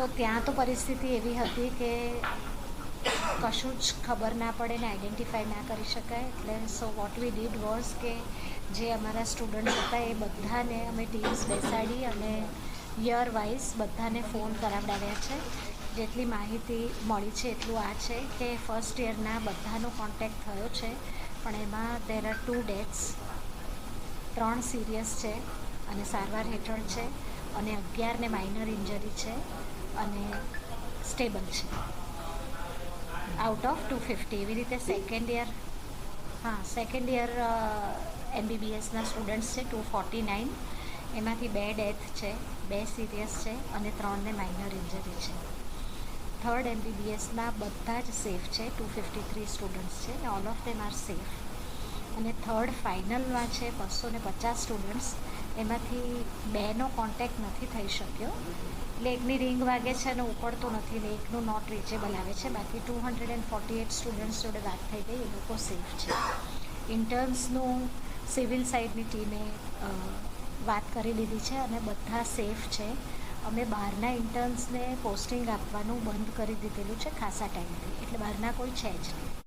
તો ત્યાં તો પરિસ્થિતિ એવી હતી કે કશું જ ખબર ના પડે ને આઈડેન્ટિફાઈ ના કરી શકાય. એટલે so what we did was કે જે અમારા સ્ટુડન્ટ્સ હતા એ બધાને અમે ટીમ્સ બેસાડી અને યર વાઇઝ બધાને ફોન કરાવડાવ્યા છે. જેટલી માહિતી મળી છે એટલું આ છે કે ફર્સ્ટ યરના બધાનો કોન્ટેક્ટ થયો છે, પણ એમાં દેર આર 2 ડેથ્સ, 3 સિરિયસ છે અને સારવાર હેઠળ છે, અને 11ને માઇનર ઇન્જરી છે અને સ્ટેબલ છે આઉટ ઓફ 250. એવી રીતે સેકન્ડ યર MBBSના સ્ટુડન્ટ્સ છે 249, એમાંથી 2 ડેથ છે, 2 સિરિયસ છે અને 3ને માઇનર ઇન્જરી છે. થર્ડ MBBSના બધા જ સેફ છે, 253 સ્ટુડન્ટ્સ છે, all of them R safe. અને થર્ડ ફાઇનલમાં છે 250 સ્ટુડન્ટ્સ, એમાંથી 2નો કોન્ટેક્ટ નથી થઈ શક્યો, એટલે એકની રિંગ વાગે છે અને ઉપડતો નથી ને એકનું નોટ રીચેબલ આવે છે. બાકી 248 સ્ટુડન્ટ્સ જોડે વાત થઈ ગઈ, એ લોકો સેફ છે. ઇન્ટર્ન્સનું સિવિલ સાઇડની ટીમે વાત કરી લીધી છે અને બધા સેફ છે. અમે બહારના ઇન્ટર્ન્સને પોસ્ટિંગ આપવાનું બંધ કરી દીધેલું છે ખાસા ટાઈમથી, એટલે બહારના કોઈ છે જ નહીં.